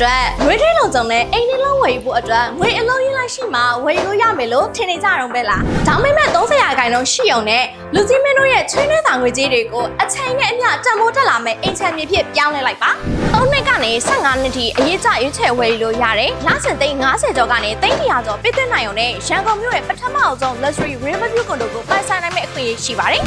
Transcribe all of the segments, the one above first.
အတွက်ငွေထည့်လုံးစုံနဲ့အိမ်ထဲလုံးဝယ်ဖို့အတွက်ငွေအလုံးရင်းလိုက်ရှိမှဝယ်လို့ရမယ်လို့ထင်နေကြတော့ပဲလားဒါပေမဲ့30ရာခိုင်နှုန်းရှိအောင်နဲ့လူကြီးမင်းတို့ရဲ့ချွေးနှဲသာငွေကြေးတွေကိုအချိန်နဲ့အမျှတန်ဖိုးတက်လာမယ်အိမ်ချမ်းမြေဖြစ်ပြောင်းလဲလိုက်ပါ3နှစ်ကနေ15နှစ်ထိအရေးကြရွေးချယ်ဝယ်လို့ရတယ်လစဉ်သိန်း90ကျော်ကနေသိန်း100ကျော်ပြည့်သွင်းနိုင်အောင်နဲ့ရန်ကုန်မြို့ရဲ့ပထမအဆုံး luxury riverview condo ကိုပိုင်ဆိုင်နိုင်မယ့်အခွင့်အရေးရှိပါတယ်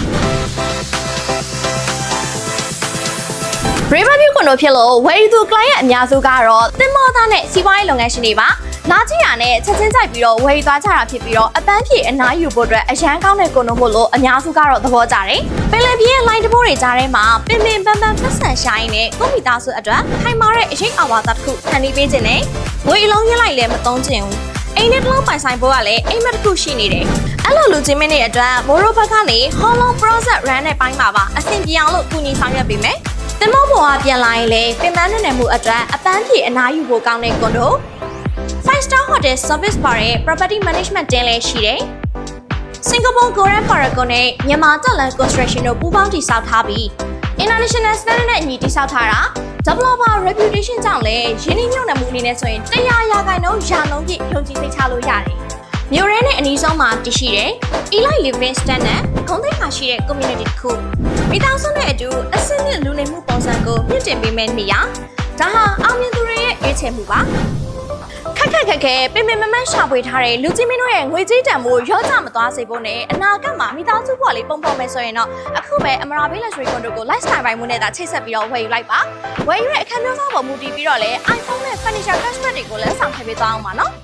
Riverview ကိုလို့ဖြစ်လို့ဝယ်ယူသူ client အများစုကတော့သင်္ဘောသားနဲ့စီးပွားရေးလုပ်ငန်းရှင်တွေပါလာကြည့်ရနဲ့ချက်ချင်းကြိုက်ပြီးတော့ဝယ်ယူသွားကြတာဖြစ်ပြီးတော့အပန်းဖြေအနားယူဖို့အတွက်အရန်ကောင်းတဲ့ကိုနိုမို့လို့အများစုကတော့သဘောကျတယ်ပင်လယ်ပြင်လိုင်းတဘိုးတွေကြားထဲမှာပင်ပင်ပန်းပန်းပတ်စံရှိုင်းနဲ့ကွန်ပျူတာဆိုအတွက်ထိုင်မာတဲ့အရေးအာဝါဒတစ်ခုဖန်တီးပေးခြင်းနဲ့ငွေအလုံးရင်းလိုက်လည်းမသုံးချင်ဘူးအိမ်နဲ့တလုံးပိုင်ဆိုင်ဖို့ကလည်းအိမ်မက်တစ်ခုရှိနေတယ်အဲ့လိုလူချင်းမင်းတွေအတွက်မိုးရိုဘက်ကနေ Hollow Project Run နဲ့ပိုင်းပါအဆင်ပြေအောင်လို့ကူညီဆောင်ရွက်ပေးမယ်တင်မောပေါ်ကပြန်လာရင်လေပင်ပန်းနဲ့မှုအတွက်အပန်းဖြေအနားယူဖို့ကောင်းတဲ့ကွန်ဒို 5-star hotel service bar ရဲ့ property management တင်လည်းရှိတယ်။ Singapore Grand Paragon နဲ့မြန်မာတက်လန် construction တို့ပူးပေါင်းတည်ဆောက်ထားပြီး international standard နဲ့အညီတည်ဆောက်ထားတာ developer reputation ကြောင့်လည်းရင်းနှီးမြှုပ်နှံမှုအနေနဲ့ဆိုရင်100ရာခိုင်နှုန်းရာနှုန်းပြည့်ယုံကြည်စိတ်ချလို့ရတယ်။မြို့ရဲနဲ့အနီးဆုံးမှာတည်ရှိတယ်။ Elite Living Standard ဂုဏ်သိက္ခာရှိတဲ့ community တစ်ခုမိသားစုနဲ့အတူအဆင့်မြင့်လူနေမှုပုံစံကိုမြင့်တင်ပေးမယ့်နေရာဒါဟာအောင်မြင်သူတွေရဲ့ရွေးချယ်မှုပါခက်ခဲပင်မရှာဖွေထားတဲ့လူကြီးမင်းတို့ရဲ့ငွေကြေးတန်ဖိုးရော့ကျမသွားစေဖို့နဲ့အနာဂတ်မှာမိသားစုဘဝလေးပုံပေါ်မယ်ဆိုရင်တော့အခုပဲအမရာဘေး luxury condo ကို lifestyle ပိုင်းမှုနဲ့ဒါချိတ်ဆက်ပြီးတော့ဝယ်ယူလိုက်ပါဝယ်ယူရဲ့အခန်းမျိုးစားပေါ်မူတည်ပြီးတော့လည်း iPhone နဲ့ furniture cashback တွေကိုလည်းဆောင်ထည့်ပေးသွားအောင်ပါနော်